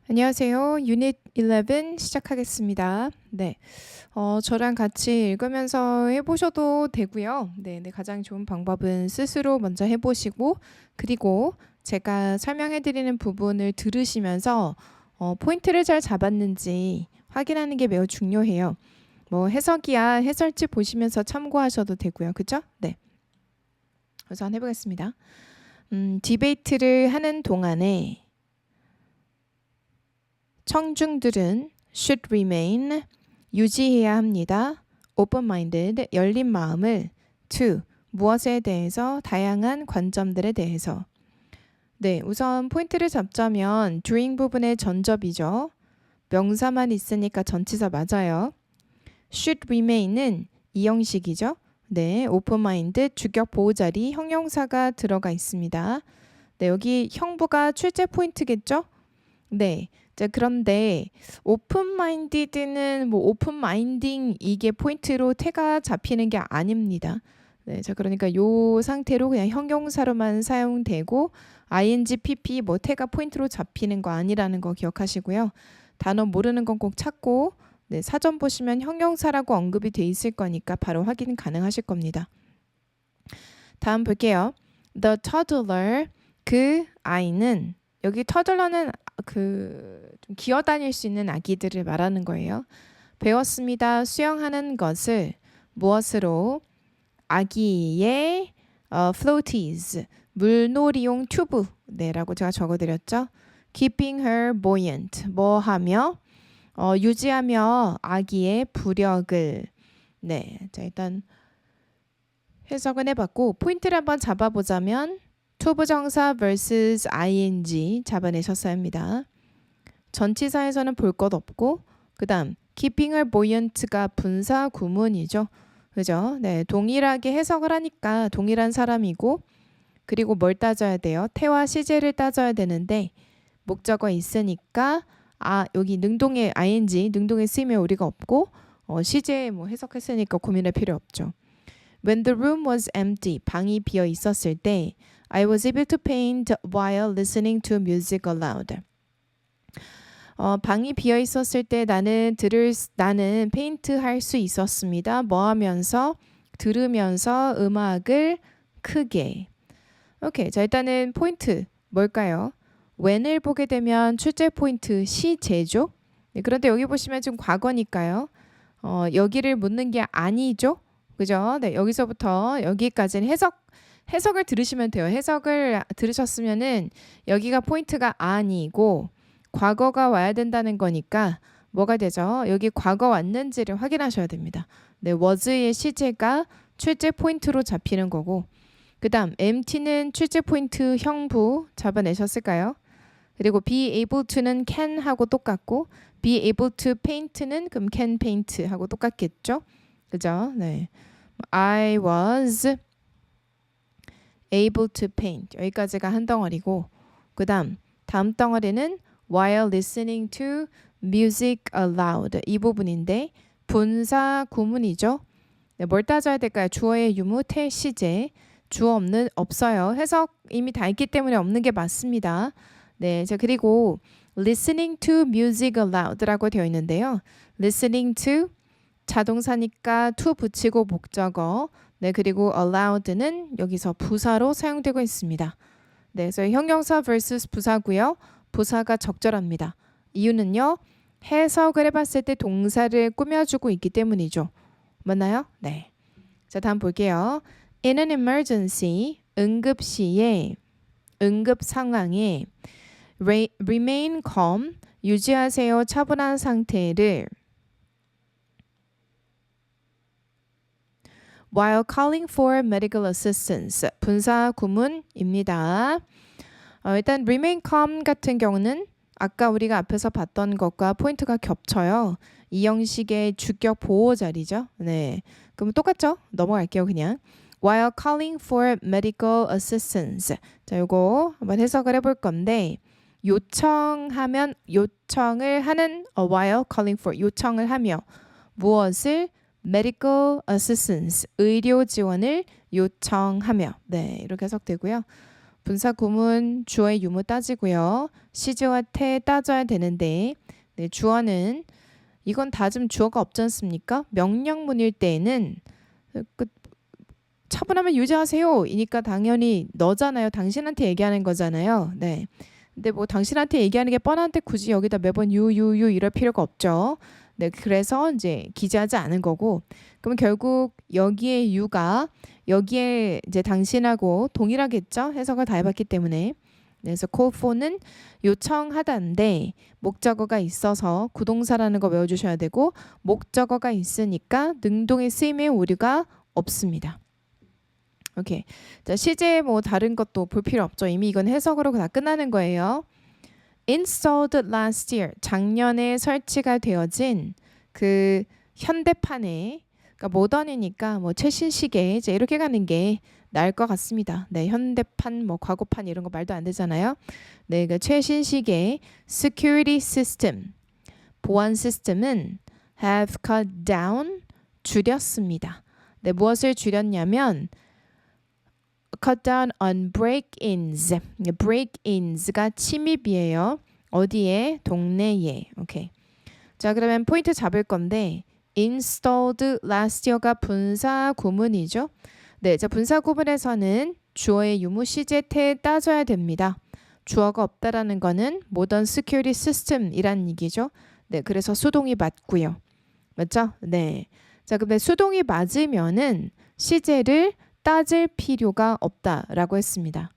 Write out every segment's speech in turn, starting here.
안녕하세요. 유닛 11 시작하겠습니다. 네. 저랑 같이 읽으면서 해보셔도 되고요. 네, 가장 좋은 방법은 스스로 먼저 해보시고, 그리고 제가 설명해드리는 부분을 들으시면서 포인트를 잘 잡았는지 확인하는 게 매우 중요해요. 뭐 해석이야 해설집 보시면서 참고하셔도 되고요. 그죠? 네. 우선 해보겠습니다. 디베이트를 하는 동안에 청중들은 should remain 유지해야 합니다. open-minded 열린 마음을 to 무엇에 대해서 다양한 관점들에 대해서 네, 우선 포인트를 잡자면 during 부분의 전접이죠. 명사만 있으니까 전치사 맞아요. should remain은 이 형식이죠. 네, open-minded 주격 보호자리 형용사가 들어가 있습니다. 네, 여기 형부가 출제 포인트겠죠? 네. 자, 그런데 오픈마인디드는 뭐 오픈마인딩 이게 포인트로 태가 잡히는 게 아닙니다. 네, 자, 그러니까 요 상태로 그냥 형용사로만 사용되고 ing, pp 뭐 태가 포인트로 잡히는 거 아니라는 거 기억하시고요. 단어 모르는 건 꼭 찾고 네, 사전 보시면 형용사라고 언급이 돼 있을 거니까 바로 확인 가능하실 겁니다. 다음 볼게요. The toddler 그 아이는 여기 터들러는 좀 기어다닐 수 있는 아기들을 말하는 거예요. 배웠습니다. 수영하는 것을 무엇으로? 아기의 floaties 물놀이용 튜브 네라고 제가 적어드렸죠. Keeping her buoyant 뭐 하며 유지하며 아기의 부력을 네, 자 일단 해석은 해봤고 포인트를 한번 잡아보자면 to 부정사 vs ing 잡아내셨어야 합니다. 전치사에서는 볼 것 없고 그 다음 keeping her buoyant가 분사 구문이죠. 그죠? 네, 동일하게 해석을 하니까 동일한 사람이고 그리고 뭘 따져야 돼요? 태와 시제를 따져야 되는데 목적어 있으니까 여기 능동의 ing 능동의 쓰임에 오리가 없고 시제 뭐 해석했으니까 고민할 필요 없죠. When the room was empty 방이 비어 있었을 때 I was able to paint while listening to music aloud. 방이 비어 있었을 때 나는 페인트 할 수 있었습니다. 뭐 하면서? 들으면서 음악을 크게. 오케이. 자, 일단은 포인트 뭘까요? when을 보게 되면 출제 포인트 시제죠. 네, 그런데 여기 보시면 지금 과거니까요. 여기를 묻는 게 아니죠. 그죠? 네, 여기서부터 여기까지는 해석을 들으시면 돼요. 해석을 들으셨으면은 여기가 포인트가 아니고 과거가 와야 된다는 거니까 뭐가 되죠? 여기 과거 왔는지를 확인하셔야 됩니다. 네, was의 시제가 출제 포인트로 잡히는 거고 그 다음 empty는 출제 포인트 형부 잡아내셨을까요? 그리고 be able to는 can 하고 똑같고 be able to paint는 그럼 can paint 하고 똑같겠죠? 그죠? 네. I was able to paint 여기까지가 한 덩어리고 그 다음 덩어리는 while listening to music aloud 이 부분인데 분사 구문이죠. 네, 뭘 따져야 될까요? 주어의 유무, 태, 시제 주어 없어요. 해석 이미 다 있기 때문에 없는 게 맞습니다. 네, 자 그리고 listening to music aloud라고 되어 있는데요. listening to 자동사니까 to 붙이고 목적어 네, 그리고 allowed는 여기서 부사로 사용되고 있습니다. 네, 그래서 형용사 vs 부사고요. 부사가 적절합니다. 이유는요. 해석을 해봤을 때 동사를 꾸며주고 있기 때문이죠. 맞나요? 네. 자, 다음 볼게요. In an emergency, 응급시에, 응급 상황에 remain calm, 유지하세요 차분한 상태를 while calling for medical assistance 분사 구문입니다. 일단 remain calm 같은 경우는 아까 우리가 앞에서 봤던 것과 포인트가 겹쳐요. 이 형식의 주격 보호 자리죠. 네, 그럼 똑같죠? 넘어갈게요 그냥. while calling for medical assistance 자, 요거 한번 해석을 해볼 건데 요청을 하는 while calling for 요청을 하며 무엇을 medical assistance 의료 지원을 요청하며 네 이렇게 해석되고요. 분사 구문 주어의 유무 따지고요. 시제와 태 따져야 되는데 네, 주어는 이건 다 좀 주어가 없지 않습니까? 명령문일 때에는 차분하면 유지하세요. 이니까 당연히 너잖아요. 당신한테 얘기하는 거잖아요. 네. 근데 뭐 당신한테 얘기하는 게 뻔한데 굳이 여기다 매번 유 이럴 필요가 없죠. 네. 그래서 이제 기재하지 않은 거고. 그럼 결국 여기에 유가 여기에 이제 당신하고 동일하겠죠. 해석을 다 해봤기 때문에. 그래서 call for는 요청하다인데 목적어가 있어서 구동사라는 거 외워주셔야 되고 목적어가 있으니까 능동의 쓰임의 오류가 없습니다. 오케이. 자, 시제 뭐 다른 것도 볼 필요 없죠. 이미 이건 해석으로 다 끝나는 거예요. Installed last year. 작년에 설치가 되어진 그 현대판에 그러니까 모던이니까 뭐 최신 시계 이제 이렇게 가는 게 나을 것 같습니다. 네, 현대판 뭐 과거판 이런 거 말도 안 되잖아요. 네, 그 최신 시계 security system 보안 시스템은 have cut down 줄였습니다. 네, 무엇을 줄였냐면 cut down on break-ins. break-ins가 침입이에요. 어디에? 동네에. 오케이. 자, 그러면 포인트 잡을 건데 installed last year가 분사 구문이죠. 네, 자 분사 구문에서는 주어의 유무 시제 태 따져야 됩니다. 주어가 없다라는 거는 modern security system이란 얘기죠. 네, 그래서 수동이 맞고요. 맞죠? 네. 자, 근데 수동이 맞으면은 시제를 따질 필요가 없다라고 했습니다.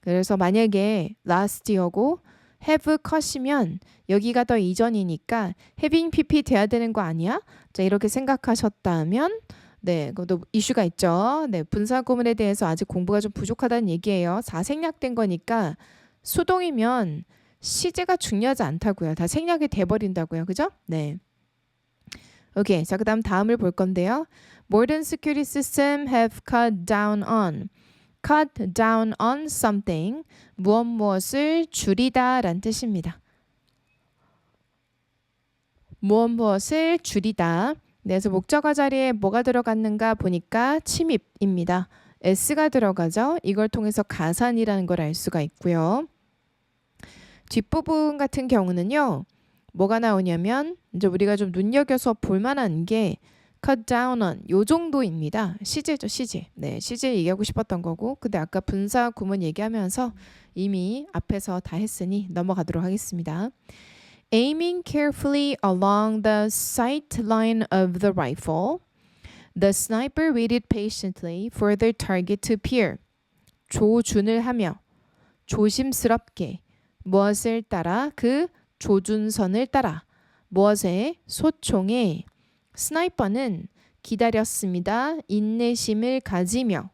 그래서 만약에 last year고 have cut이면 여기가 더 이전이니까 having pp 돼야 되는 거 아니야? 자, 이렇게 생각하셨다면 네, 그것도 이슈가 있죠. 네, 분사 구문에 대해서 아직 공부가 좀 부족하다는 얘기예요. 다 생략된 거니까 수동이면 시제가 중요하지 않다고요. 다 생략이 돼버린다고요. 그죠? 네. 오케이. 자, 그다음 다음을 볼 건데요. Modern security system have cut down on. cut down on something. 무엇을 줄이다 라는 뜻입니다. 무엇을 줄이다. 그래서 목적어 자리에 뭐가 들어갔는가 보니까 침입입니다. s가 들어가죠. 이걸 통해서 가산이라는 걸 알 수가 있고요. 뒷부분 같은 경우는요. 뭐가 나오냐면 이제 우리가 좀 눈여겨서 볼 만한 게 cut down on 요 정도입니다. 시제죠, 시제. 네, 시제 얘기하고 싶었던 거고. 근데 아까 분사 구문 얘기하면서 이미 앞에서 다 했으니 넘어가도록 하겠습니다. Aiming carefully along the sight line of the rifle, the sniper waited patiently for the target to appear. 조준을 하며 조심스럽게 무엇을 따라 그 조준선을 따라 무엇에 소총에 스나이퍼는 기다렸습니다. 인내심을 가지며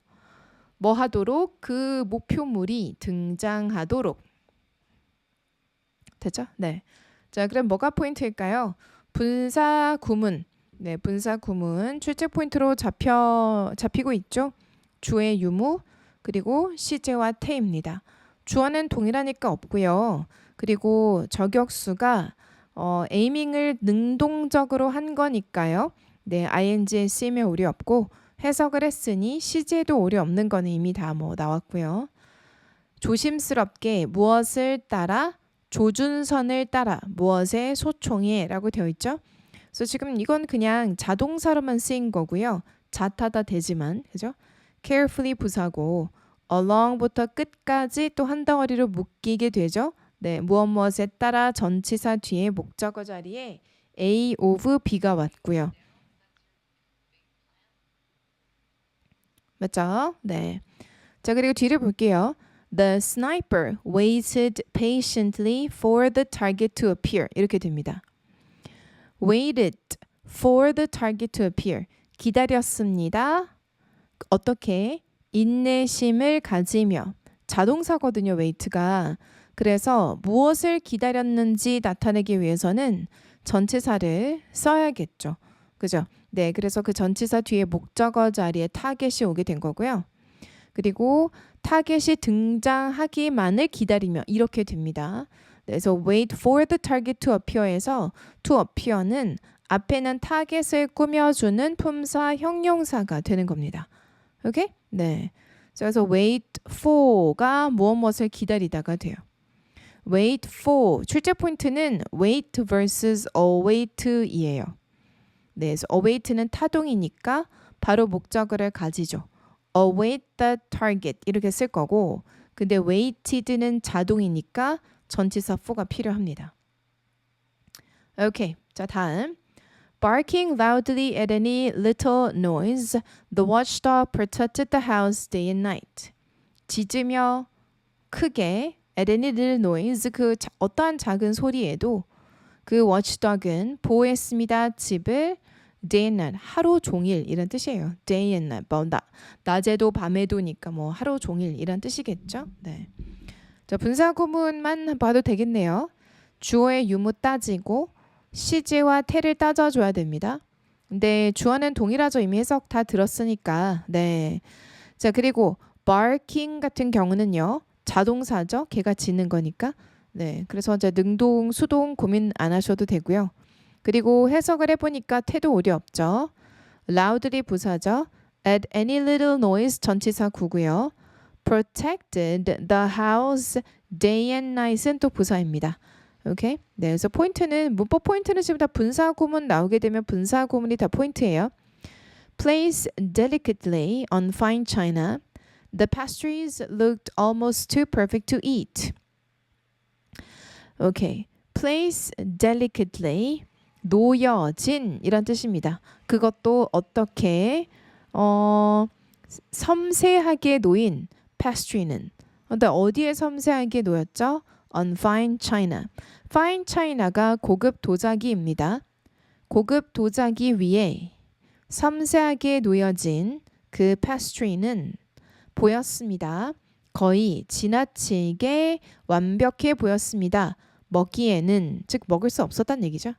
뭐 하도록 그 목표물이 등장하도록. 됐죠? 네. 자, 그럼 뭐가 포인트일까요? 분사 구문. 네, 분사 구문 출제 포인트로 잡히고 있죠. 주의 유무 그리고 시제와 태입니다. 주어는 동일하니까 없고요. 그리고 저격수가 에이밍을 능동적으로 한 거니까요. 네, ing에 쓰이면 오류 없고 해석을 했으니 시제도 오류 없는 거는 이미 다 뭐 나왔고요. 조심스럽게 무엇을 따라 조준선을 따라 무엇에 소총에 라고 되어 있죠. 그래서 지금 이건 그냥 자동사로만 쓰인 거고요. 자타다 되지만 그죠? carefully 부사고 along부터 끝까지 또 한 덩어리로 묶이게 되죠. 네, 무엇에 따라 전치사 뒤에 목적어 자리에 A of B가 왔고요. 맞죠? 네. 자, 그리고 뒤를 볼게요. The sniper waited patiently for the target to appear. 이렇게 됩니다. Waited for the target to appear. 기다렸습니다. 어떻게? 인내심을 가지며. 자동사거든요, wait가. 그래서 무엇을 기다렸는지 나타내기 위해서는 전치사를 써야겠죠. 그죠? 네, 그래서 그 전치사 뒤에 목적어 자리에 타겟이 오게 된 거고요. 그리고 타겟이 등장하기만을 기다리며 이렇게 됩니다. 그래서 wait for the target to appear에서 to appear는 앞에는 타겟을 꾸며주는 품사 형용사가 되는 겁니다. 오케이? 네. 그래서 wait for가 무엇을 기다리다가 돼요. wait for 출제 포인트는 wait versus await이에요. 네, 그래서 await는 타동이니까 바로 목적어를 가지죠. await the target 이렇게 쓸 거고, 근데 waited는 자동이니까 전치사 for가 필요합니다. 오케이, 자 다음. Barking loudly at any little noise, the watchdog protected the house day and night. 짖으며 크게 at any little noise, 어떠한 작은 소리에도 그 watchdog은 보호했습니다. 집을 day and night, 하루 종일 이런 뜻이에요. day and night, 뭐 낮에도 밤에도니까 뭐 하루 종일 이런 뜻이겠죠. 네. 자, 분사구문만 봐도 되겠네요. 주어의 유무 따지고 시제와 태를 따져줘야 됩니다. 근데 주어는 동일하죠. 이미 해석 다 들었으니까. 네. 자, 그리고 barking 같은 경우는요. 자동사죠. 걔가 짖는 거니까. 네. 그래서 이제 능동, 수동 고민 안 하셔도 되고요. 그리고 해석을 해보니까 태도 오류 없죠. loudly 부사죠. at any little noise 전치사 구고요. protected the house day and night은 또 부사입니다. 오케이? 네, 그래서 포인트는 문법 포인트는 지금 다 분사구문 나오게 되면 분사구문이 다 포인트예요. Place delicately on fine china. The pastries looked almost too perfect to eat. 오케이. Place delicately 놓여진 이란 뜻입니다. 그것도 어떻게 섬세하게 놓인 pastry는 근데 어디에 섬세하게 놓였죠? On fine china. fine china가 고급 도자기입니다. 고급 도자기 위에 섬세하게 놓여진 그 pastry는 보였습니다. 거의 지나치게 완벽해 보였습니다. 먹기에는, 즉 먹을 수 없었다는 얘기죠.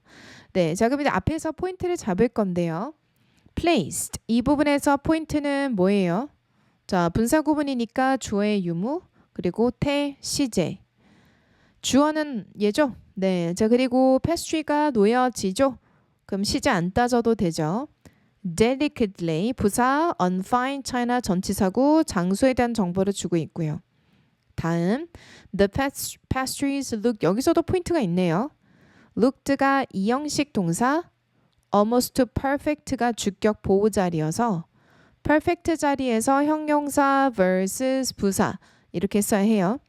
네, 자 그럼 이제 앞에서 포인트를 잡을 건데요. placed 이 부분에서 포인트는 뭐예요? 자 분사구문이니까 주어의 유무 그리고 태, 시제. 주어는 얘죠. 네, 자 그리고 pastry가 놓여지죠. 그럼 시제 안 따져도 되죠. delicately 부사 on fine china 전치사구 장소에 대한 정보를 주고 있고요. 다음 the pastries look 여기서도 포인트가 있네요. looked가 이형식 동사 almost perfect가 주격 보호 자리여서 perfect 자리에서 형용사 versus 부사 이렇게 써야 해요.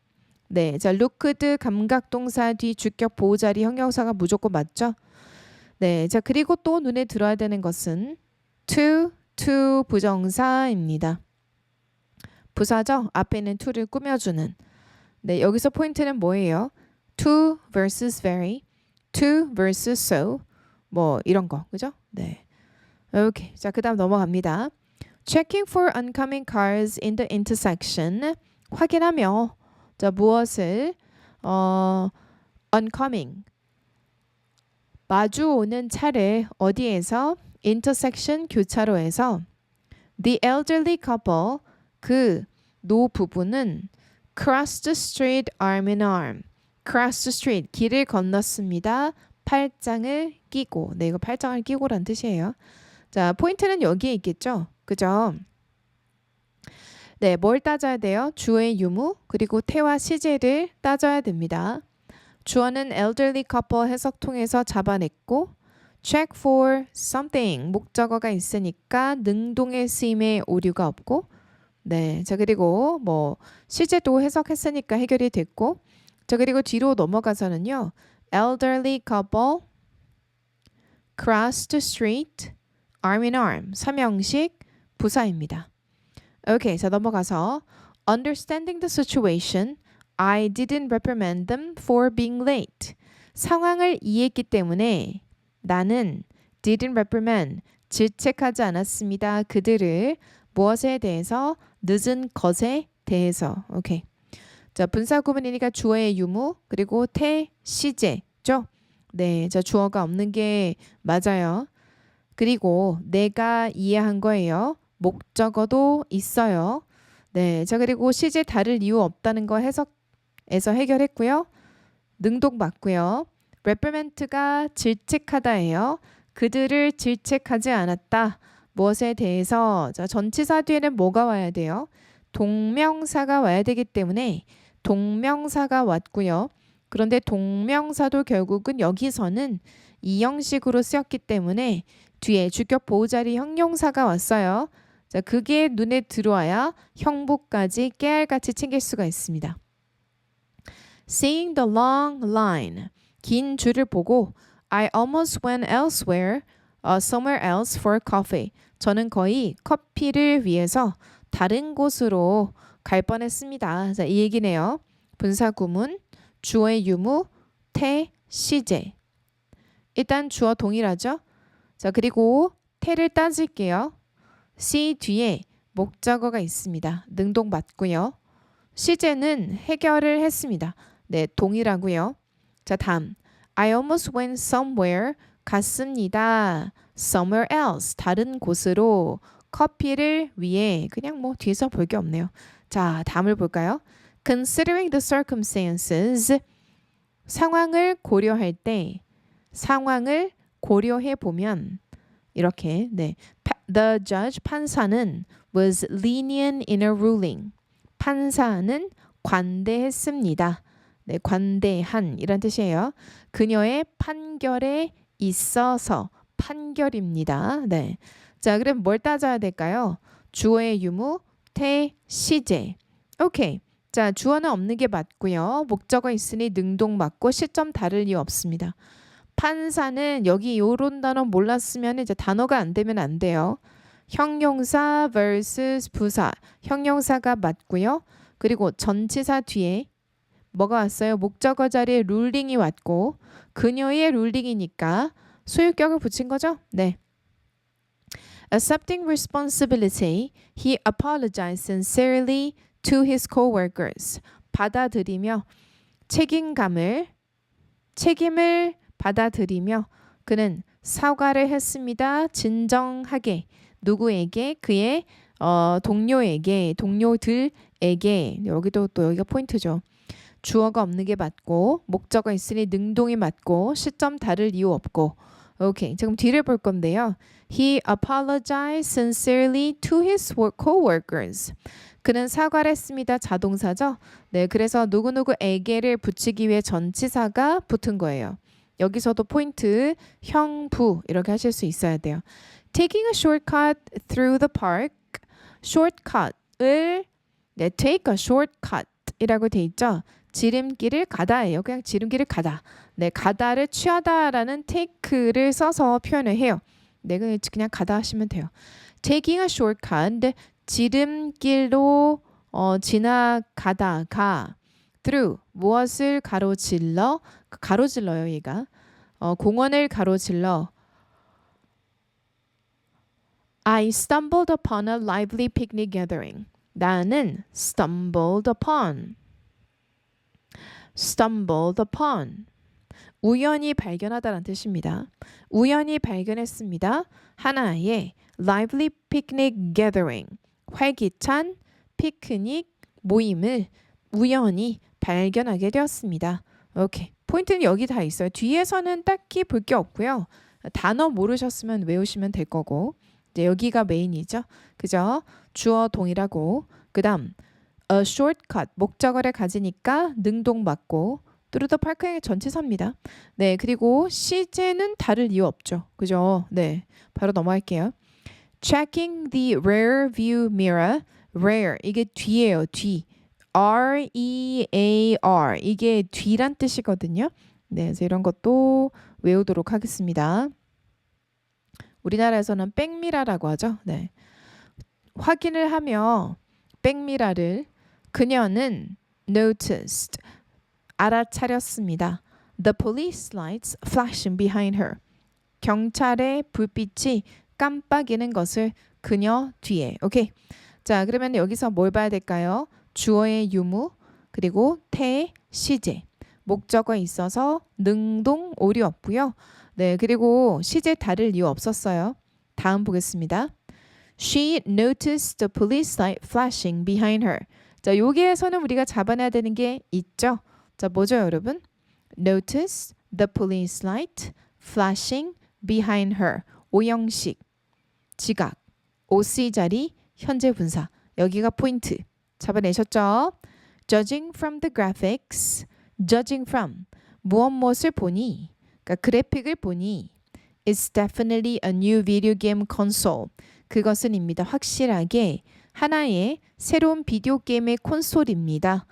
네, 자 looked 감각 동사 뒤 주격 보호 자리 형용사가 무조건 맞죠? 네, 자 그리고 또 눈에 들어야 되는 것은 to 부정사입니다. 부사죠? 앞에 있는 to를 꾸며주는. 네, 여기서 포인트는 뭐예요? to versus very, to versus so, 뭐 이런 거, 그죠? 네. 오케이, 자 그다음 넘어갑니다. Checking for oncoming cars in the intersection. 확인하며, 자 무엇을 oncoming 마주오는 차를 어디에서? intersection 교차로에서 the elderly couple 그 노부부는 crossed the street arm in arm. cross the street 길을 건넜습니다. 팔짱을 끼고. 네, 이거 팔짱을 끼고란 뜻이에요. 자, 포인트는 여기에 있겠죠. 그죠? 네, 뭘 따져야 돼요? 주어의 유무 그리고 태와 시제를 따져야 됩니다. 주어는 elderly couple 해석 통해서 잡아냈고 check for something 목적어가 있으니까 능동의 쓰임에 오류가 없고 네, 자 그리고 뭐 시제도 해석했으니까 해결이 됐고 자 그리고 뒤로 넘어가서는요 elderly couple cross the street arm in arm 삼형식 부사입니다. 오케이, 자 넘어가서 understanding the situation I didn't reprimand them for being late. 상황을 이해했기 때문에 나는 didn't reprimand, 질책하지 않았습니다. 그들을 무엇에 대해서? 늦은 것에 대해서. 오케이. 자, 분사구문이니까 주어의 유무 그리고 태, 시제죠. 네, 자 주어가 없는 게 맞아요. 그리고 내가 이해한 거예요. 목적어도 있어요. 네, 자 그리고 시제 다를 이유 없다는 거 해석에서 해결했고요. 능동 맞고요. reprimand가 질책하다예요. 그들을 질책하지 않았다. 무엇에 대해서? 자 전치사 뒤에는 뭐가 와야 돼요? 동명사가 와야 되기 때문에 동명사가 왔고요. 그런데 동명사도 결국은 여기서는 이 형식으로 쓰였기 때문에 뒤에 주격 보호자리 형용사가 왔어요. 자, 그게 눈에 들어와야 형부까지 깨알같이 챙길 수가 있습니다. Seeing the long line, 긴 줄을 보고 I almost went elsewhere, somewhere else for coffee. 저는 거의 커피를 위해서 다른 곳으로 갈 뻔했습니다. 자, 이 얘기네요. 분사 구문, 주어의 유무, 태, 시제. 일단 주어 동일하죠? 자, 그리고 태를 따질게요. see 뒤에 목적어가 있습니다. 능동 맞고요. 시제는 해결을 했습니다. 네, 동일하고요. 자, 다음. I almost went somewhere. 갔습니다. somewhere else. 다른 곳으로 커피를 위해. 그냥 뭐 뒤에서 볼 게 없네요. 자, 다음을 볼까요? Considering the circumstances. 상황을 고려할 때 상황을 고려해 보면 이렇게 네. The judge 판사는 was lenient in a ruling. 판사는 관대했습니다. 네, 관대한 이란 뜻이에요. 그녀의 판결에 있어서 판결입니다. 네. 자, 그럼 뭘 따져야 될까요? 주어의 유무, 태, 시제. 오케이. 자, 주어는 없는 게 맞고요. 목적어 있으니 능동 맞고 시점 다를 이유 없습니다. 판사는 여기 요런 단어 몰랐으면 이제 단어가 안 되면 안 돼요. 형용사 vs 부사. 형용사가 맞고요. 그리고 전치사 뒤에 뭐가 왔어요? 목적어 자리에 룰링이 왔고 그녀의 룰링이니까 소유격을 붙인 거죠? 네. Accepting responsibility, he apologized sincerely to his coworkers. 받아들이며 책임을 받아들이며 그는 사과를 했습니다. 진정하게 누구에게? 그의 동료에게, 동료들에게. 여기도 또 여기가 포인트죠. 주어가 없는 게 맞고 목적어 있으니 능동이 맞고 시점 다를 이유 없고. 오케이. 지금 뒤를 볼 건데요. He apologized sincerely to his coworkers. 그는 사과를 했습니다. 자동사죠. 네, 그래서 누구누구에게를 붙이기 위해 전치사가 붙은 거예요. 여기서도 포인트 형부 이렇게 하실 수 있어야 돼요. Taking a shortcut through the park. shortcut을 네, take a shortcut 이라고 돼 있죠. 지름길을 가다예요. 그냥 지름길을 가다. 네, 가다를 취하다라는 take를 써서 표현을 해요. 네, 그냥 가다 하시면 돼요. Taking a shortcut, 지름길로 지나가다가 through, 무엇을 가로질러요 얘가. 공원을 가로질러 I stumbled upon a lively picnic gathering. 나는 stumbled upon 우연히 발견하다라는 뜻입니다. 우연히 발견했습니다. 하나의 lively picnic gathering 활기찬 피크닉 모임을 우연히 발견하게 되었습니다. 오케이. 포인트는 여기 다 있어요. 뒤에서는 딱히 볼 게 없고요. 단어 모르셨으면 외우시면 될 거고 이제 여기가 메인이죠. 그죠? 주어 동일하고 그 다음 a shortcut 목적어를 가지니까 능동 맞고 through the park의 전치사입니다. 네, 그리고 시제는 다를 이유 없죠. 그죠? 네, 바로 넘어갈게요. Checking the rear view mirror. rear 이게 뒤예요. 뒤. R-E-A-R 이게 뒤란 뜻이거든요. 네, 그래서 이런 것도 외우도록 하겠습니다. 우리나라에서는 백미라라고 하죠. 네, 확인을 하며 백미라를 그녀는 noticed 알아차렸습니다. The police lights flashing behind her. 경찰의 불빛이 깜빡이는 것을 그녀 뒤에. 오케이. 자, 그러면 여기서 뭘 봐야 될까요? 주어의 유무 그리고 태, 시제. 목적어에 있어서 능동, 오류 없고요. 네, 그리고 시제 다를 이유 없었어요. 다음 보겠습니다. She noticed the police light flashing behind her. 자, 여기에서는 우리가 잡아내야 되는 게 있죠. 자, 뭐죠, 여러분? Notice the police light flashing behind her. 오형식, 지각, OC 자리, 현재 분사. 여기가 포인트. 잡아내셨죠? Judging from the graphics, judging from 무엇을 보니, 그러니까 그래픽을 보니 It's definitely a new video game console. 그것은입니다. 확실하게 하나의 새로운 비디오 게임의 콘솔입니다.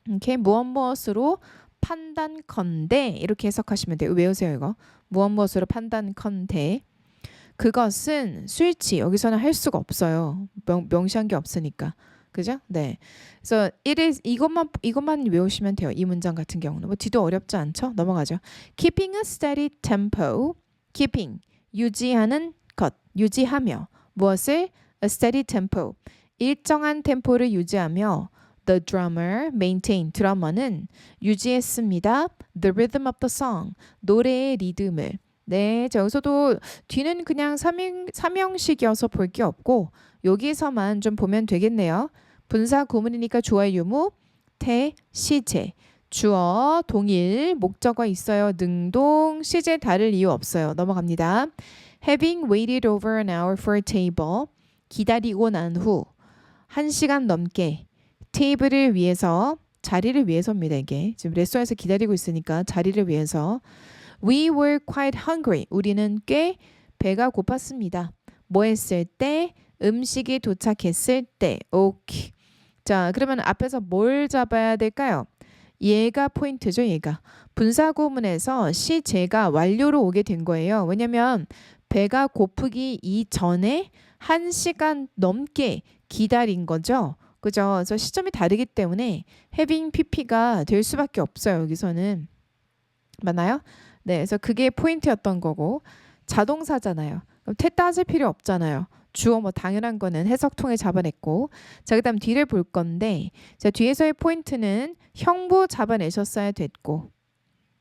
이렇게 무엇으로 판단컨대 이렇게 해석하시면 돼요. 외우세요 이거. 무엇으로 판단컨대. 그것은 스위치 여기서는 할 수가 없어요. 명시한 게 없으니까. 그죠? 네. 그래서 it is 이것만 외우시면 돼요. 이 문장 같은 경우는 뭐 뒤도 어렵지 않죠? 넘어가죠. Keeping a steady tempo. Keeping 유지하는 것, 유지하며 무엇을? A steady tempo. 일정한 템포를 유지하며 The drummer maintain 드러머는 유지했습니다. The rhythm of the song 노래의 리듬을. 네, 자, 여기서도 뒤는 그냥 삼형식이어서 볼 게 없고 여기서만 좀 보면 되겠네요. 분사 구문이니까 주어 유무, 태, 시제, 주어, 동일, 목적어 있어요. 능동, 시제 다를 이유 없어요. 넘어갑니다. Having waited over an hour for a table 기다리고 난 후 1시간 넘게 테이블을 위해서 자리를 위해서입니다. 이게 지금 레스토랑에서 기다리고 있으니까 자리를 위해서 We were quite hungry. 우리는 꽤 배가 고팠습니다. 뭐 했을 때? 음식이 도착했을 때. 오케이. 자, 그러면 앞에서 뭘 잡아야 될까요? 얘가 포인트죠. 얘가. 분사구문에서 시제가 완료로 오게 된 거예요. 왜냐면 배가 고프기 이전에 1시간 넘게 기다린 거죠. 그죠? 그래서 시점이 다르기 때문에 having pp가 될 수밖에 없어요. 여기서는. 맞나요? 네, 그래서 그게 포인트였던 거고 자동사잖아요. 그럼 태 따질 필요 없잖아요. 주어 뭐 당연한 거는 해석 통해 잡아냈고 자 그다음 뒤를 볼 건데 자 뒤에서의 포인트는 형부 잡아내셨어야 됐고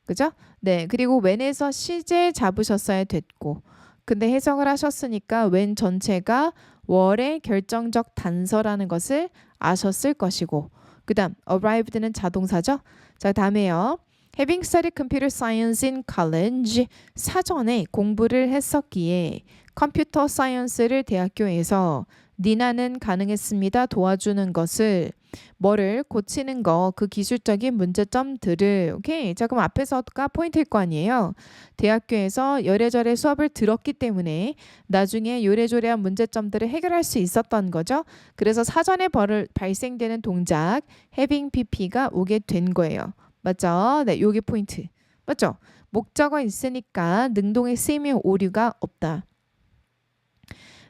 그죠? 네, 그리고 when에서 시제 잡으셨어야 됐고 근데 해석을 하셨으니까 when 전체가 월의 결정적 단서라는 것을 아셨을 것이고 그 다음 arrived는 자동사죠. 자 다음에요. Having studied computer science in college 사전에 공부를 했었기에 컴퓨터 사이언스를 대학교에서 니나는 가능했습니다. 도와주는 것을 뭐를 고치는 거 그 기술적인 문제점들을 오케이 자 그럼 앞에서가 포인트일 거 아니에요. 대학교에서 열애절에 수업을 들었기 때문에 나중에 요래조래한 문제점들을 해결할 수 있었던 거죠. 그래서 사전에 발생되는 동작 having pp가 오게 된 거예요. 맞죠? 네, 요게 포인트. 맞죠? 목적어 있으니까 능동의 쓰임의 오류가 없다.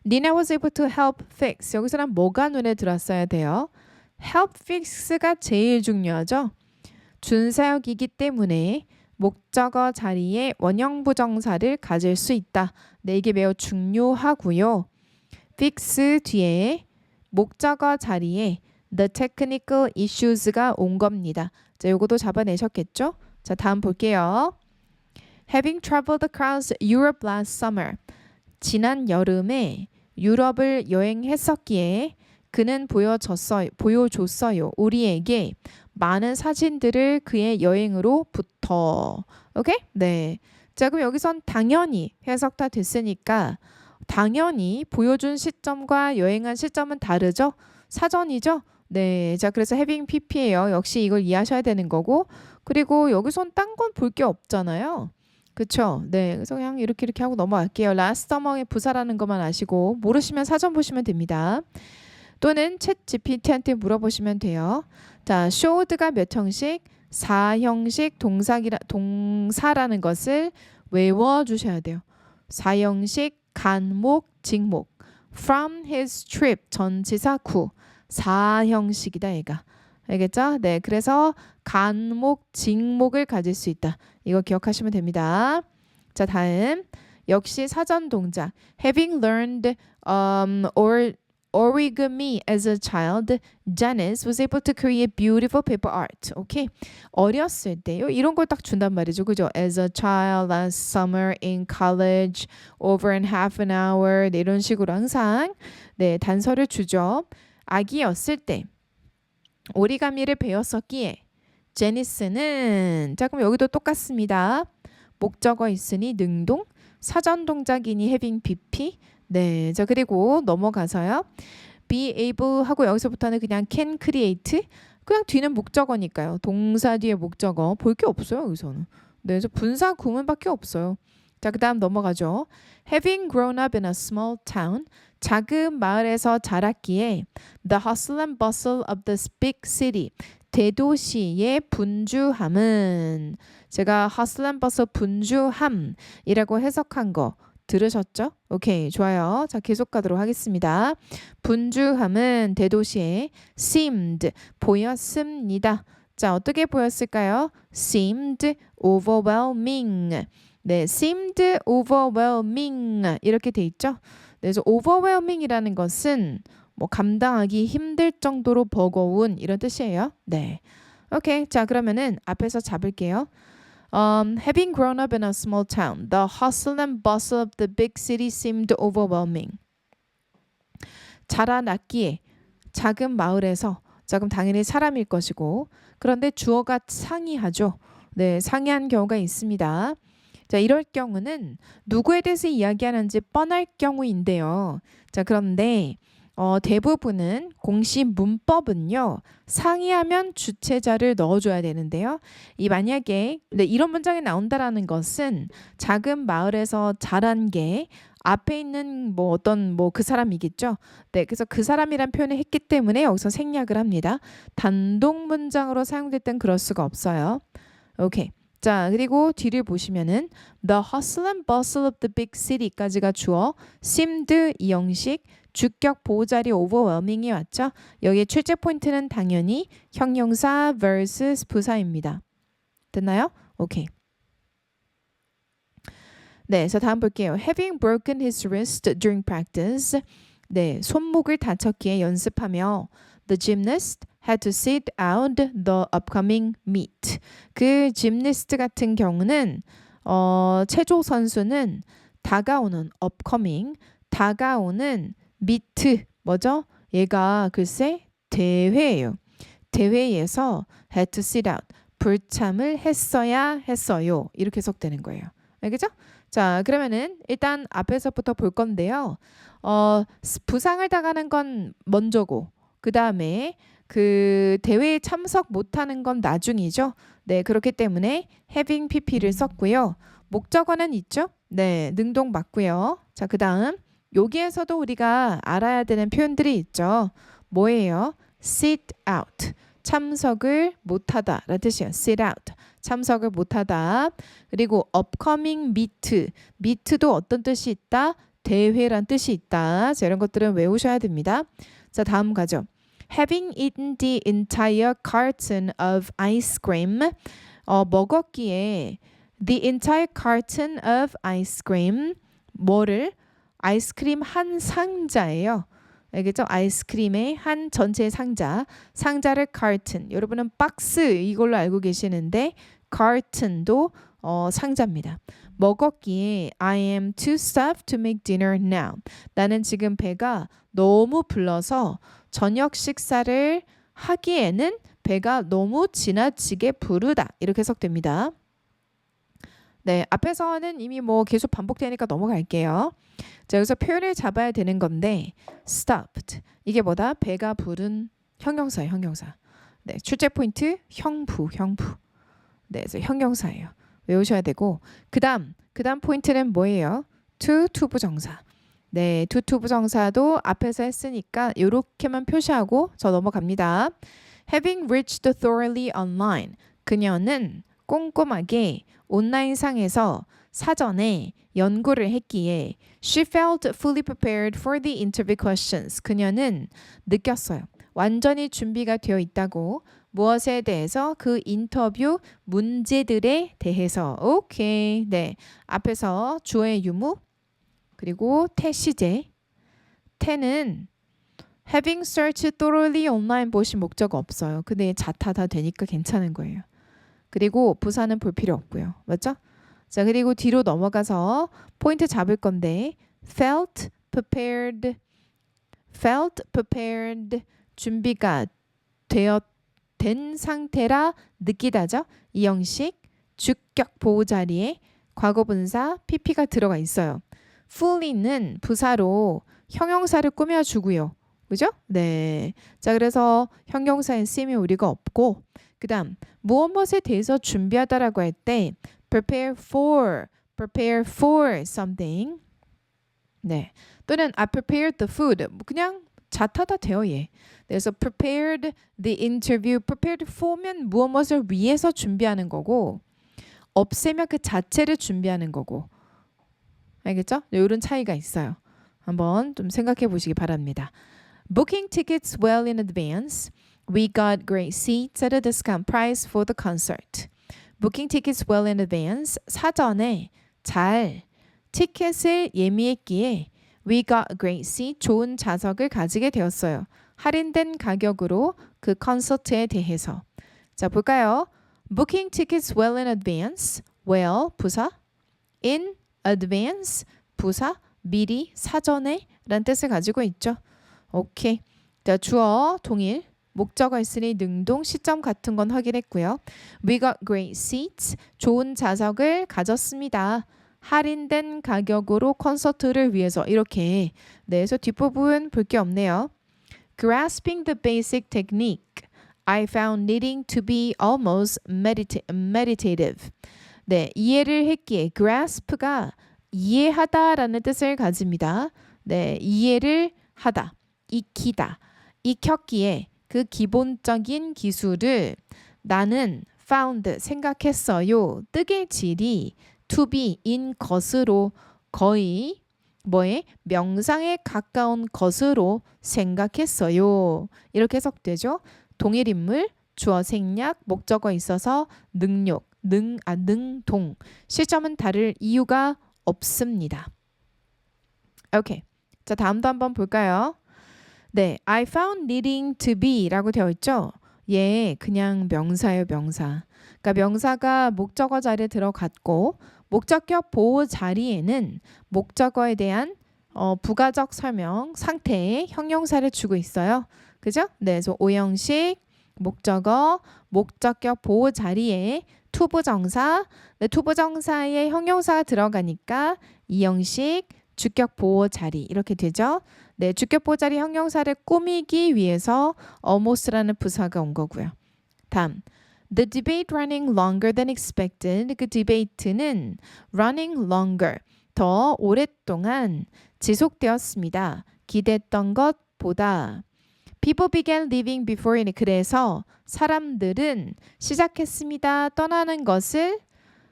Nina was able to help fix. 여기서는 뭐가 눈에 들었어야 돼요? help fix가 제일 중요하죠. 준사역이기 때문에 목적어 자리에 원형부정사를 가질 수 있다. 네, 이게 매우 중요하고요. fix 뒤에 목적어 자리에 the technical issues가 온 겁니다. 자, 요거도 잡아내셨겠죠? 자, 다음 볼게요. Having traveled across Europe last summer. 지난 여름에 유럽을 여행했었기에 그는 보여줬어요. 우리에게 많은 사진들을 그의 여행으로부터. 오케이? 네. 자, 그럼 여기선 당연히 해석 다 됐으니까 당연히 보여준 시점과 여행한 시점은 다르죠? 사전이죠? 네. 자, 그래서 having pp예요. 역시 이걸 이해하셔야 되는 거고. 그리고 여기선 딴 건 볼 게 없잖아요. 그쵸? 네. 그래서 그냥 이렇게 하고 넘어갈게요. last summer의 부사라는 것만 아시고 모르시면 사전 보시면 됩니다. 또는 챗 GPT한테 물어보시면 돼요. 자, showed가 몇 형식? 4형식 동사라는 것을 외워주셔야 돼요. 4형식 간목, 직목. From his trip 전치사 구. 4형식이다 얘가. 알겠죠? 네, 그래서 간목, 직목을 가질 수 있다. 이거 기억하시면 됩니다. 자, 다음 역시 사전 동작. Having learned origami as a child, Janice was able to create beautiful paper art. 오케이. 어렸을 때요. 이런 걸 딱 준단 말이죠. 그죠? As a child, last summer, in college, over in half an hour. 네, 이런 식으로 항상 네, 단서를 주죠. 아기였을 때 오리가미를 배웠었기에 제니스는 자 그럼 여기도 똑같습니다. 목적어 있으니 능동, 사전 동작이니 having pp. 네, 자 그리고 넘어가서요. be able 하고 여기서부터는 그냥 can create 그냥 뒤는 목적어니까요. 동사 뒤에 목적어 볼 게 없어요. 여기서는. 네, 그래서 분사 구문밖에 없어요. 자, 그 다음 넘어가죠. Having grown up in a small town, 작은 마을에서 자랐기에 the hustle and bustle of this big city, 대도시의 분주함은 제가 hustle and bustle 분주함이라고 해석한 거 들으셨죠? 오케이, 좋아요. 자, 계속 가도록 하겠습니다. 분주함은 대도시에 seemed, 보였습니다. 자, 어떻게 보였을까요? seemed overwhelming. 네, seemed overwhelming 이렇게 돼 있죠. 네, 그래서 overwhelming이라는 것은 뭐 감당하기 힘들 정도로 버거운 이런 뜻이에요. 네, 오케이. 자, 그러면은 앞에서 잡을게요. Having grown up in a small town, the hustle and bustle of the big city seemed overwhelming. 자라났기에 작은 마을에서 자, 그럼 당연히 사람일 것이고 그런데 주어가 상이하죠. 네, 상이한 경우가 있습니다. 자, 이럴 경우는 누구에 대해서 이야기하는지 뻔할 경우인데요. 자, 그런데 대부분은 공식 문법은요. 상이하면 주체자를 넣어줘야 되는데요. 이 만약에 이런 문장이 나온다라는 것은 작은 마을에서 자란 게 앞에 있는 뭐 어떤 뭐 그 사람이겠죠. 네, 그래서 그 사람이란 표현을 했기 때문에 여기서 생략을 합니다. 단독 문장으로 사용될 땐 그럴 수가 없어요. 오케이. 자, 그리고 뒤를 보시면은 the hustle and bustle of the big city까지가 주어, seemed 이 형식, 주격 보호자리 overwhelming이 왔죠. 여기에 출제 포인트는 당연히 형용사 vs 부사입니다. 됐나요? 오케이. 네, 그래서 다음 볼게요. Having broken his wrist during practice. 네, 손목을 다쳤기에 연습하며 the gymnast had to sit out the upcoming meet. 그 gymnast 같은 경우는 체조 선수는 다가오는 upcoming, 다가오는 meet 뭐죠? 얘가 글쎄 대회예요. 대회에서 had to sit out, 불참을 했어야 했어요. 이렇게 해석되는 거예요. 알겠죠? 자, 그러면은 일단 앞에서부터 볼 건데요. 부상을 당하는 건 먼저고 그 다음에 그 대회에 참석 못하는 건 나중이죠. 네, 그렇기 때문에 having pp를 썼고요. 목적어는 있죠. 네, 능동 맞고요. 자, 그 다음 여기에서도 우리가 알아야 되는 표현들이 있죠. 뭐예요? sit out, 참석을 못하다 라는 뜻이에요. sit out, 참석을 못하다. 그리고 upcoming meet, meet도 어떤 뜻이 있다? 대회란 뜻이 있다. 자, 이런 것들은 외우셔야 됩니다. 자, 다음 가죠. Having eaten the entire carton of ice cream, 먹었기에 the entire carton of ice cream, 뭐를? 아이스크림 한 상자예요. 알겠죠? 아이스크림의 한 전체 상자, 상자를 carton, 여러분은 박스 이걸로 알고 계시는데 carton도 상자입니다. 먹었기에 I am too stuffed to make dinner now. 나는 지금 배가 너무 불러서 저녁 식사를 하기에는 배가 너무 지나치게 부르다. 이렇게 해석됩니다. 네, 앞에서는 이미 뭐 계속 반복되니까 넘어갈게요. 자, 여기서 표현을 잡아야 되는 건데 stuffed, 이게 뭐다? 배가 부른 형용사예요. 형용사. 네, 출제 포인트 형부. 네, 그래서 형용사예요. 외우셔야 되고 그 다음 포인트는 뭐예요? to 부정사. 네, to 부정사도 앞에서 했으니까 이렇게만 표시하고 저 넘어갑니다. Having reached thoroughly online. 그녀는 꼼꼼하게 온라인상에서 사전에 연구를 했기에 she felt fully prepared for the interview questions. 그녀는 느꼈어요. 완전히 준비가 되어 있다고. 무엇에 대해서? 그 인터뷰 문제들에 대해서. 오케이. 네. 앞에서 주어의 유무 그리고 태시제. 태는 having searched thoroughly online 보신 목적 없어요. 근데 자타 다 되니까 괜찮은 거예요. 그리고 부사는 볼 필요 없고요. 맞죠? 자, 그리고 뒤로 넘어가서 포인트 잡을 건데 felt prepared 준비가 된 상태라 느끼다죠. 이 형식 주격 보호 자리에 과거분사 pp가 들어가 있어요. fully는 부사로 형용사를 꾸며주고요. 그죠? 네. 자, 그래서 형용사의 쓰임이 우리가 없고 그 다음 무엇에 대해서 준비하다라고 할 때 prepare for something 네. 또는 I prepared the food 그냥 자타다 돼요 얘. 그래서 prepared the interview prepared for면 무엇을 위해서 준비하는 거고 없애면 그 자체를 준비하는 거고 알겠죠? 이런 차이가 있어요. 한번 좀 생각해 보시기 바랍니다. Booking tickets well in advance. We got great seats at a discount price for the concert. Booking tickets well in advance. 사전에 잘 티켓을 예매했기에 We got great seat. 좋은 좌석을 가지게 되었어요. 할인된 가격으로 그 콘서트에 대해서. 자, 볼까요? Booking tickets well in advance. Well, 부사. In advance, 부사. 미리, 사전에 라는 뜻을 가지고 있죠. 오케이. 자, 주어, 동일. 목적어 있으니 능동, 시점 같은 건 확인했고요. We got great seats. 좋은 좌석을 가졌습니다. 할인된 가격으로 콘서트를 위해서 이렇게 네, 그래서 뒷부분 볼 게 없네요. Grasping the basic technique. I found knitting to be almost meditative. 네, 이해를 했기에 grasp가 이해하다라는 뜻을 가집니다. 네, 이해를 하다, 익히다, 익혔기에 그 기본적인 기술을 나는 found 생각했어요. 뜨개 질이 to be 인 것으로 거의 뭐에 명상에 가까운 것으로 생각했어요. 이렇게 해석되죠. 동일 인물, 주어 생략, 목적어 있어서 능욕, 능동. 시점은 다를 이유가 없습니다. 오케이. 자, 다음도 한번 볼까요? 네, I found knitting to be 라고 되어 있죠. 예, 그냥 명사예요, 명사. 그러니까 명사가 목적어 자리에 들어갔고 목적격 보호 자리에는 목적어에 대한 부가적 설명, 상태의 형용사를 주고 있어요. 그죠? 네, 그래서 오형식, 목적어, 목적격 보호 자리에 투부정사, 네, 투부정사에 형용사가 들어가니까 이형식, 주격 보호 자리 이렇게 되죠. 네, 주격 보호 자리 형용사를 꾸미기 위해서 almost라는 부사가 온 거고요. 다음, the debate running longer than expected. 그 디베이트는 running longer, 더 오랫동안 지속되었습니다. 기대했던 것보다. People began leaving before it. 그래서 사람들은 시작했습니다. 떠나는 것을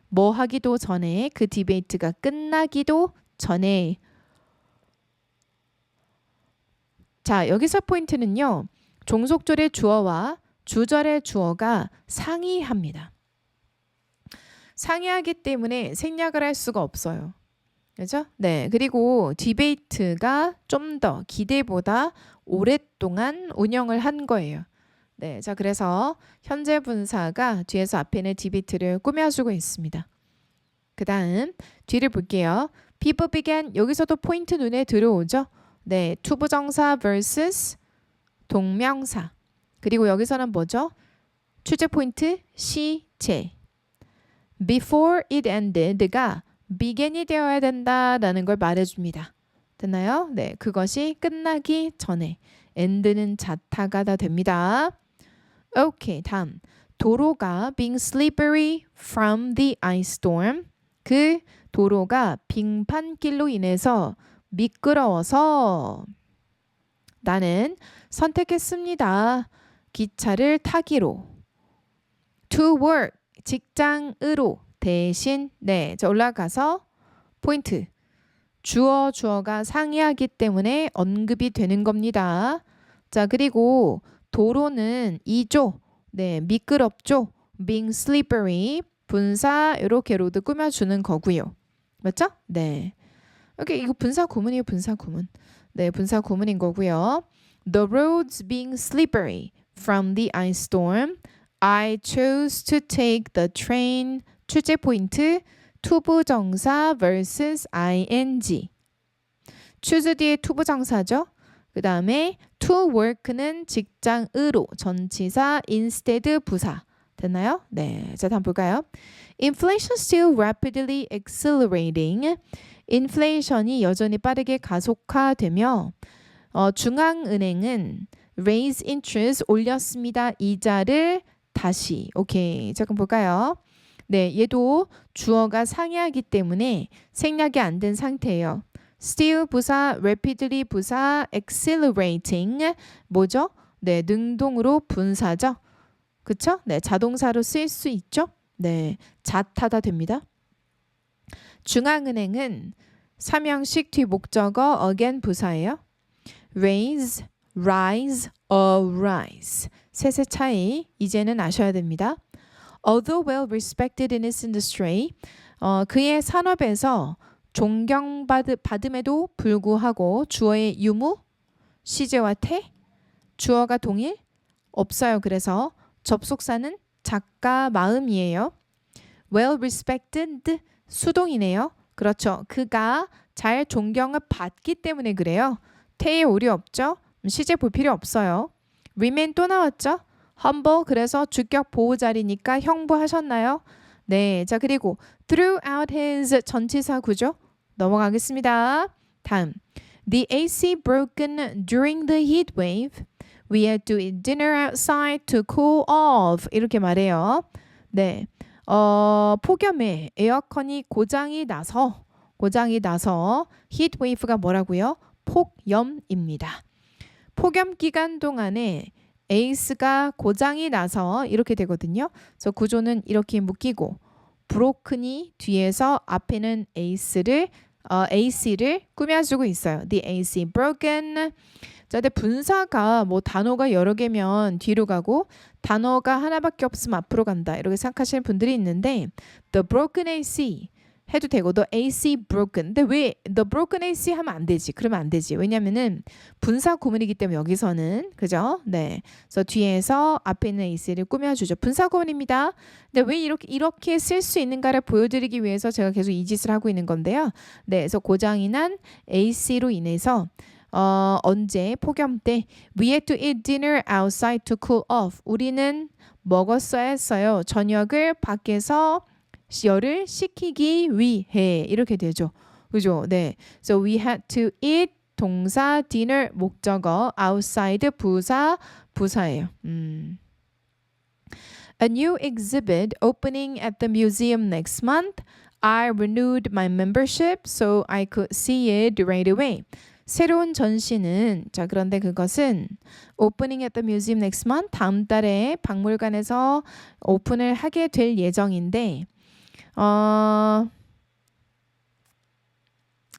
뭐 하기도 전에 그 디베이트가 끝나기도 전에. 자, 여기서 포인트는요. 종속절의 주어와 주절의 주어가 상이합니다. 상이하기 때문에 생략을 할 수가 없어요. 그렇죠? 네. 그리고 디베이트가 좀 더 기대보다 오랫동안 운영을 한 거예요. 네. 자, 그래서 현재 분사가 뒤에서 앞에 있는 디베이트를 꾸며주고 있습니다. 그 다음 뒤를 볼게요. People began. 여기서도 포인트 눈에 들어오죠? 네. 투부정사 vs 동명사. 그리고 여기서는 뭐죠? 출제 포인트 시제. Before it ended가 begin이 되어야 된다라는 걸 말해줍니다. 됐나요? 네, 그것이 끝나기 전에 end는 자타가 다 됩니다. 오케이, 다음. 도로가 being slippery from the ice storm. 그 도로가 빙판길로 인해서 미끄러워서 나는 선택했습니다. 기차를 타기로. To work, 직장으로. 대신 네, 자 올라가서 포인트. 주어가 상이하기 때문에 언급이 되는 겁니다. 자, 그리고 도로는 이조. 네, 미끄럽죠. being slippery. 분사 이렇게 로드 꾸며주는 거고요. 맞죠? 네. 오케이, 이거 분사 구문이에요. 분사 구문. 네, 분사 구문인 거고요. The roads being slippery from the ice storm. I chose to take the train. 출제 포인트 투부정사 vs ing. choose 뒤에 투부정사죠. 그 다음에 to work는 직장으로 전치사 instead 부사. 됐나요? 네. 자, 다음 볼까요? Inflation still rapidly accelerating. 인플레이션이 여전히 빠르게 가속화되며 중앙은행은 raise interest 올렸습니다. 이자를 다시. 오케이. 잠깐 볼까요? 네, 얘도 주어가 상해하기 때문에 생략이 안 된 상태예요. still 부사, rapidly 부사, accelerating 뭐죠? 네, 능동으로 분사죠. 그쵸? 네, 자동사로 쓰일 수 있죠? 네, 자타다 됩니다. 중앙은행은 삼형식 뒤 목적어 again 부사예요. raise, rise, arise. 셋의 차이 이제는 아셔야 됩니다. Although well respected in its industry, 그의 산업에서 존경받음에도 불구하고 주어의 유무, 시제와 태, 주어가 동일 없어요. 그래서 접속사는 작가 마음이에요. Well respected 수동이네요. 그렇죠. 그가 잘 존경을 받기 때문에 그래요. 태에 오류 없죠? 시제 볼 필요 없어요. remain 또 나왔죠? humble 그래서 주격 보호자리니까 형부하셨나요? 네, 자 그리고 throughout his 전치사 구조 넘어가겠습니다. 다음 The AC broken during the heat wave. We had to eat dinner outside to cool off. 이렇게 말해요. 네, 폭염에 에어컨이 고장이 나서 heat wave가 뭐라고요? 폭염입니다. 폭염 기간 동안에 에이스가 고장이 나서 이렇게 되거든요. 그래서 구조는 이렇게 묶이고 브로큰이 뒤에서 앞에는 AC를 꾸며주고 있어요. The AC broken. 자, 근데 분사가 뭐 단어가 여러 개면 뒤로 가고 단어가 하나밖에 없으면 앞으로 간다. 이렇게 생각하시는 분들이 있는데 The broken AC 해도 되고 The AC broken. 근데 왜 The broken AC 하면 안 되지? 그러면 안 되지. 왜냐면은 분사 구문이기 때문에 여기서는 그죠? 네. 그래서 뒤에서 앞에 있는 AC를 꾸며주죠. 분사 구문입니다. 근데 왜 이렇게 쓸 수 있는가를 보여드리기 위해서 제가 계속 이 짓을 하고 있는 건데요. 네. 그래서 고장이 난 AC로 인해서 언제 폭염 때 We had to eat dinner outside to cool off. 우리는 먹었어야 했어요. 저녁을 밖에서 열을 식히기 위해 이렇게 되죠. 그죠? 네. So we had to eat 동사 dinner 목적어 outside 부사예요. A new exhibit opening at the museum next month. I renewed my membership so I could see it right away. 새로운 전시는 자 그런데 그것은 opening at the museum next month 다음 달에 박물관에서 오픈을 하게 될 예정인데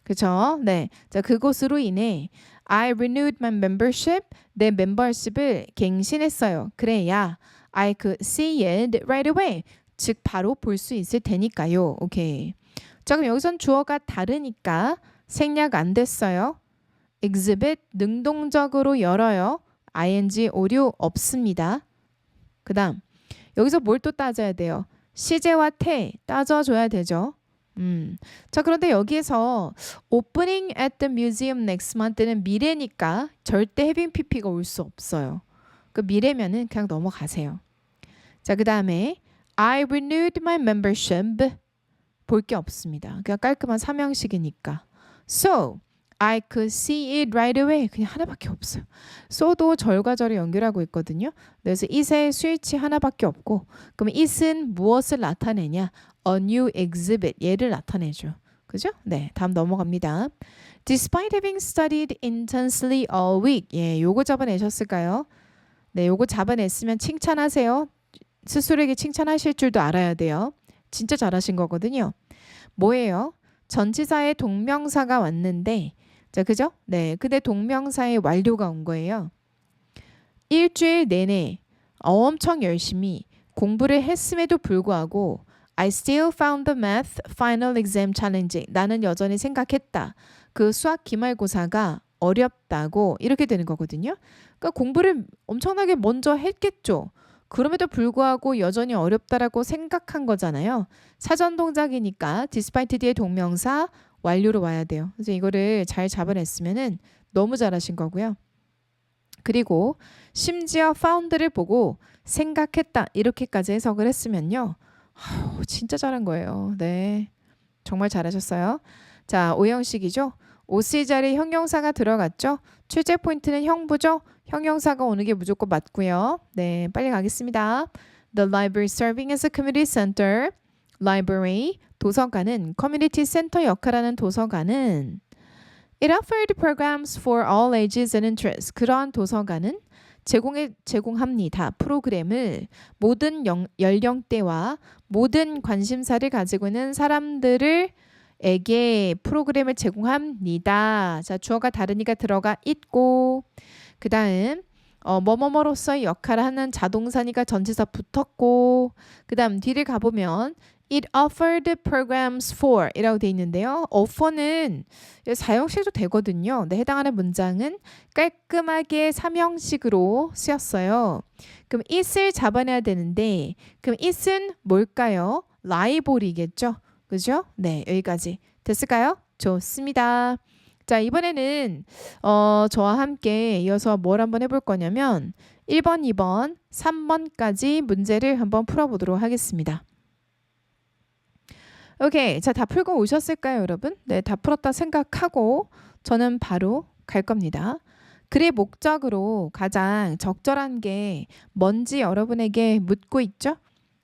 그쵸? 네. 자, 그곳으로 인해 I renewed my membership. 내 멤버십을 갱신했어요. 그래야 I could see it right away. 즉 바로 볼 수 있을 테니까요. 오케이. 자, 그럼 여기선 주어가 다르니까 생략 안 됐어요. exhibit 능동적으로 열어요. ing 오류 없습니다. 그 다음 여기서 뭘 또 따져야 돼요? 시제와 태 따져줘야 되죠. 자 그런데 여기에서 opening at the museum next month는 미래니까 절대 having pp가 올 수 없어요. 그 미래면은 그냥 넘어가세요. 자 그 다음에 I renewed my membership 볼 게 없습니다. 그냥 깔끔한 삼형식이니까. So I could see it right away. 그냥 하나밖에 없어요. so도 절과 절을 연결하고 있거든요. 그래서 it의 스위치 하나밖에 없고 그럼 it은 무엇을 나타내냐? A new exhibit. 얘를 나타내죠. 그죠? 네, 다음 넘어갑니다. Despite having studied intensely all week. 예, 요거 잡아내셨을까요? 네, 요거 잡아냈으면 칭찬하세요. 스스로에게 칭찬하실 줄도 알아야 돼요. 진짜 잘하신 거거든요. 뭐예요? 전치사의 동명사가 왔는데 자, 그죠? 네, 근데 동명사의 완료가 온 거예요. 일주일 내내 엄청 열심히 공부를 했음에도 불구하고 I still found the math final exam challenging. 나는 여전히 생각했다. 그 수학 기말고사가 어렵다고 이렇게 되는 거거든요. 그러니까 공부를 엄청나게 먼저 했겠죠. 그럼에도 불구하고 여전히 어렵다라고 생각한 거잖아요. 사전 동작이니까 despite 뒤에 동명사 완료로 와야 돼요. 그래서 이거를 잘 잡아냈으면은 너무 잘하신 거고요. 그리고 심지어 found를 보고 생각했다 이렇게까지 해석을 했으면요. 진짜 잘한 거예요. 네, 정말 잘하셨어요. 자, 오형식이죠. OC 자리에 형용사가 들어갔죠? 출제 포인트는 형부죠? 형용사가 오는 게 무조건 맞고요. 네, 빨리 가겠습니다. The library serving as a community center. Library, 도서관은 커뮤니티 센터 역할하는 도서관은 It offered programs for all ages and interests. 그러한 도서관은 제공합니다. 프로그램을 모든 연령대와 모든 관심사를 가지고 있는 사람들에게 프로그램을 제공합니다. 자, 주어가 다르니까 들어가 있고 그 다음 뭐뭐뭐로서의 역할을 하는 자동사니까 전치사 붙었고 그 다음 뒤를 가보면 It offered programs for 이라고 돼 있는데요. offer는 사형식도 되거든요. 근데 해당하는 문장은 깔끔하게 삼형식으로 쓰였어요. 그럼 it을 잡아내야 되는데 그럼 it은 뭘까요? 라이벌이겠죠. 그죠? 네, 여기까지 됐을까요? 좋습니다. 자, 이번에는 저와 함께 이어서 뭘 한번 해볼 거냐면 1번, 2번, 3번까지 문제를 한번 풀어보도록 하겠습니다. 오케이. 자, 다 풀고 오셨을까요, 여러분? 네, 다 풀었다 생각하고 저는 바로 갈 겁니다. 글의 목적으로 가장 적절한 게 뭔지 여러분에게 묻고 있죠?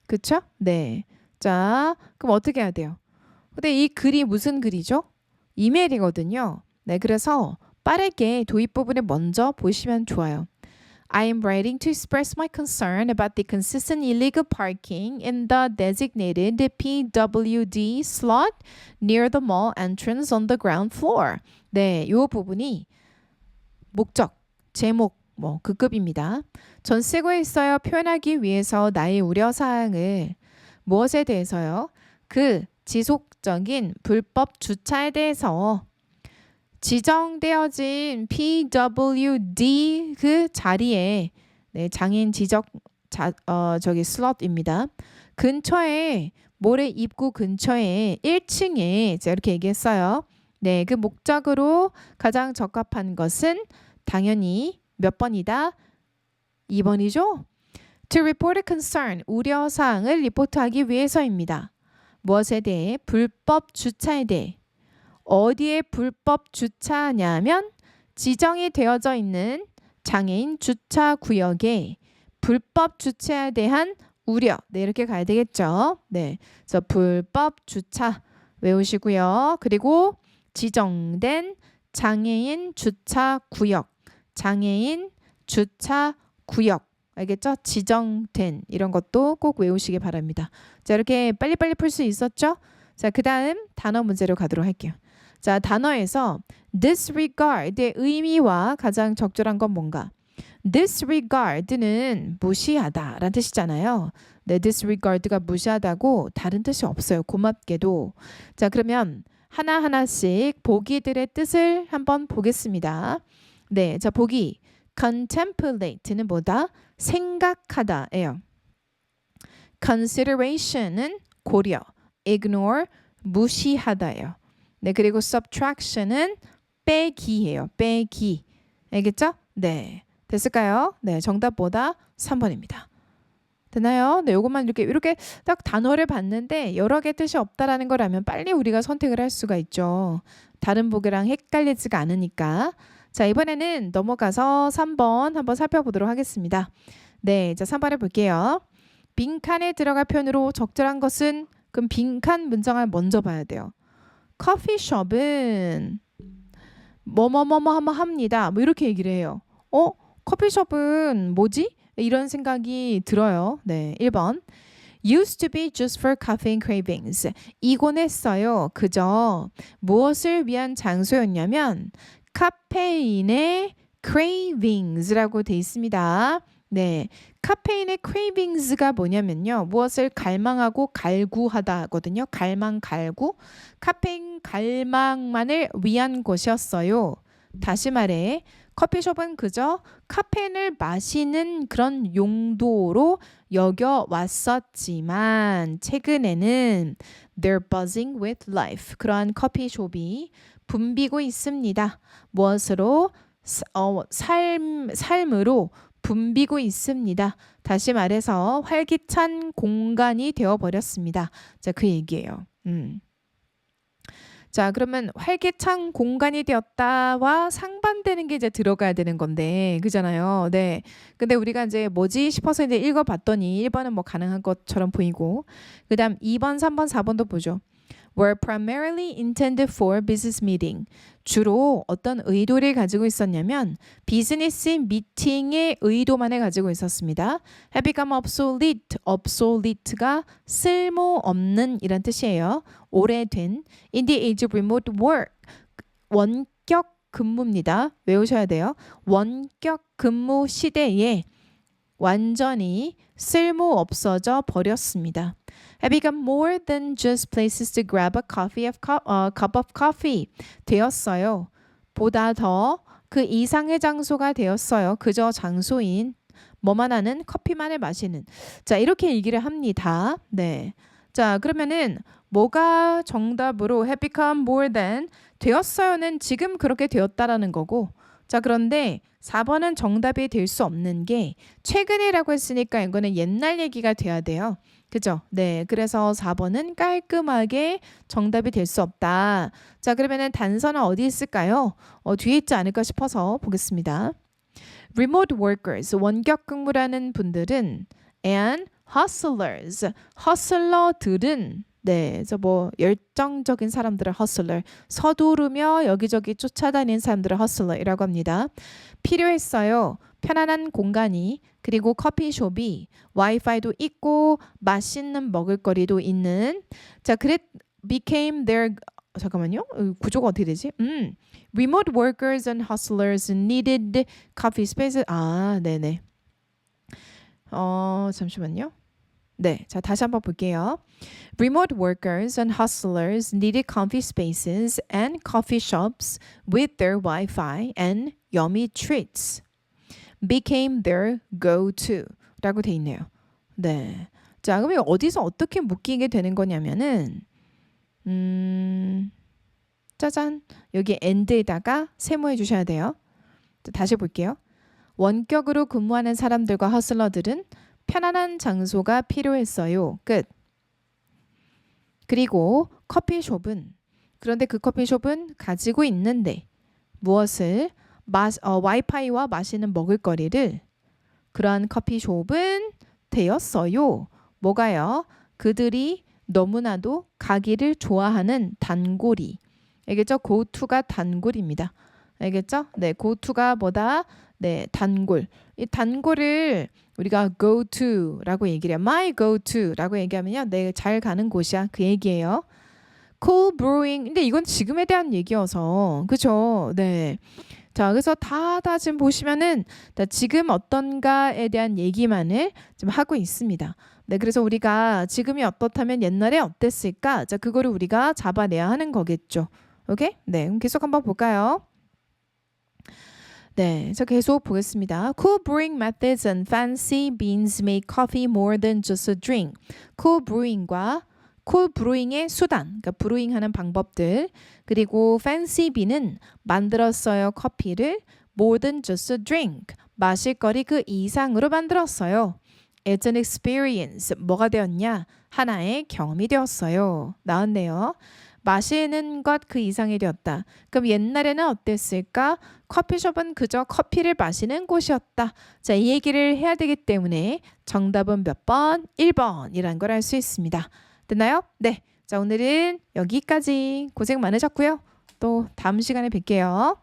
그쵸? 네. 자, 그럼 어떻게 해야 돼요? 근데 이 글이 무슨 글이죠? 이메일이거든요. 네, 그래서 빠르게 도입 부분을 먼저 보시면 좋아요. I am writing to express my concern about the consistent illegal parking in the designated PWD slot near the mall entrance on the ground floor. 네, 이 부분이 목적, 제목, 급입니다. 전 쓰고 있어요. 표현하기 위해서 나의 우려사항을 무엇에 대해서요? 그 지속적인 불법 주차에 대해서 지정되어진 PWD 그 자리에 네, 장애인 지적 슬롯입니다. 근처에 모래 입구 근처에 1층에 제가 이렇게 얘기했어요. 네, 그 목적으로 가장 적합한 것은 당연히 몇 번이다? 2번이죠? To report a concern, 우려사항을 리포트하기 위해서입니다. 무엇에 대해? 불법 주차에 대해. 어디에 불법 주차하냐면 지정이 되어져 있는 장애인 주차 구역에 불법 주차에 대한 우려. 네, 이렇게 가야 되겠죠. 네, 그래서 불법 주차 외우시고요. 그리고 지정된 장애인 주차 구역. 장애인 주차 구역. 알겠죠? 지정된 이런 것도 꼭 외우시기 바랍니다. 자, 이렇게 빨리빨리 풀 수 있었죠? 자, 그 다음 단어 문제로 가도록 할게요. 자, 단어에서 disregard의 의미와 가장 적절한 건 뭔가? disregard는 무시하다 라는 뜻이잖아요. 네, disregard가 무시하다고 다른 뜻이 없어요. 고맙게도. 자, 그러면 하나하나씩 보기들의 뜻을 한번 보겠습니다. 네, 자, 보기. contemplate는 뭐다? 생각하다예요. consideration은 고려. ignore, 무시하다예요. 네, 그리고 subtraction은 빼기예요. 빼기. 알겠죠? 네. 됐을까요? 네, 정답보다 3번입니다. 되나요? 네, 요것만 이렇게 딱 단어를 봤는데 여러 개 뜻이 없다라는 거라면 빨리 우리가 선택을 할 수가 있죠. 다른 보기랑 헷갈리지가 않으니까. 자, 이번에는 넘어가서 3번 한번 살펴보도록 하겠습니다. 네, 자, 3번을 볼게요. 빈칸에 들어갈 표현으로 적절한 것은 그럼 빈칸 문장을 먼저 봐야 돼요. 커피숍은 뭐뭐뭐뭐 한번 합니다. 뭐 이렇게 얘기를 해요. 커피숍은 뭐지? 이런 생각이 들어요. 네, 1번. Used to be just for caffeine cravings. 이곤 했어요. 그저 무엇을 위한 장소였냐면 카페인의 cravings라고 돼 있습니다. 네, 카페인의 cravings가 뭐냐면요. 무엇을 갈망하고 갈구하다거든요. 갈망, 갈구. 카페인 갈망만을 위한 곳이었어요. 다시 말해 커피숍은 그저 카페인을 마시는 그런 용도로 여겨왔었지만 최근에는 they're buzzing with life. 그러한 커피숍이 붐비고 있습니다. 무엇으로? 삶으로 붐비고 있습니다. 다시 말해서 활기찬 공간이 되어버렸습니다. 자, 그 얘기예요. 자, 그러면 활기찬 공간이 되었다와 상반되는 게 이제 들어가야 되는 건데, 그잖아요. 네. 근데 우리가 이제 뭐지 싶어서 이제 읽어봤더니 1번은 뭐 가능한 것처럼 보이고, 그 다음 2번, 3번, 4번도 보죠. were primarily intended for business meeting. 주로 어떤 의도를 가지고 있었냐면 비즈니스 미팅의 의도만을 가지고 있었습니다. have become obsolete. obsolete가 쓸모없는 이란 뜻이에요. 오래된 in the age of remote work. 원격 근무입니다. 외우셔야 돼요. 원격 근무 시대에 완전히 쓸모 없어져 버렸습니다. have become more than just places to grab a cup of coffee. 되었어요. 보다 더 그 이상의 장소가 되었어요. 그저 장소인 뭐만 하는 커피만을 마시는. 자, 이렇게 얘기를 합니다. 네. 자, 그러면은 뭐가 정답으로 have become more than 되었어요는 지금 그렇게 되었다라는 거고. 자, 그런데 4번은 정답이 될 수 없는 게 최근이라고 했으니까 이거는 옛날 얘기가 돼야 돼요. 그죠? 네. 그래서 4번은 깔끔하게 정답이 될 수 없다. 자, 그러면은 단서는 어디 있을까요? 뒤에 있지 않을까 싶어서 보겠습니다. Remote workers, 원격 근무라는 분들은 and hustlers, hustler들은 네, 그래서 뭐 열정적인 사람들을 hustler, 서두르며 여기저기 쫓아다니는 사람들을 hustler이라고 합니다. 필요했어요. 편안한 공간이, 그리고 커피숍이, 와이파이도 있고 맛있는 먹을거리도 있는. 자, became their 잠깐만요. 구조가 어떻게 되지? Remote workers and hustlers needed coffee spaces. 아, 네네. 잠시만요. 네, 자 다시 한번 볼게요. Remote workers and hustlers needed coffee spaces and coffee shops with their Wi-Fi and yummy treats. Became their go-to 라고 돼 있네요. 네, 자 그러면 어디서 어떻게 묶이게 되는 거냐면은 짜잔 여기 end에다가 세모해 주셔야 돼요. 다시 볼게요. 원격으로 근무하는 사람들과 허슬러들은 편안한 장소가 필요했어요. 끝. 그리고 커피숍은 그런데 그 커피숍은 가지고 있는데 무엇을 와이파이와 마시는 먹을거리를 그러한 커피숍은 되었어요. 뭐가요? 그들이 너무나도 가기를 좋아하는 단골이. 알겠죠? go-to가 단골입니다. 알겠죠? 네, go-to가 뭐다? 네, 단골. 이 단골을 우리가 go to라고 얘기를 해요. My go to라고 얘기하면요. 네, 잘 가는 곳이야. 그 얘기예요. cool brewing. 근데 이건 지금에 대한 얘기여서. 그죠? 네. 자, 그래서 다 지금 보시면은 다 지금 어떤가에 대한 얘기만을 좀 하고 있습니다. 네, 그래서 우리가 지금이 어떻다면 옛날에 어땠을까? 자, 그거를 우리가 잡아내야 하는 거겠죠. 오케이? 네, 그럼 계속 한번 볼까요? 네, 저 계속 보겠습니다. Cool brewing methods and fancy beans make coffee more than just a drink. Cool brewing과 cool brewing의 수단, 그러니까 브루잉하는 방법들, 그리고 fancy bean은 만들었어요 커피를 more than just a drink, 마실 거리 그 이상으로 만들었어요. It's an experience, 뭐가 되었냐? 하나의 경험이 되었어요. 나왔네요. 마시는 것 그 이상이 되었다. 그럼 옛날에는 어땠을까? 커피숍은 그저 커피를 마시는 곳이었다. 자, 이 얘기를 해야 되기 때문에 정답은 몇 번? 1번이라는 걸 알 수 있습니다. 됐나요? 네. 자, 오늘은 여기까지 고생 많으셨고요. 또 다음 시간에 뵐게요.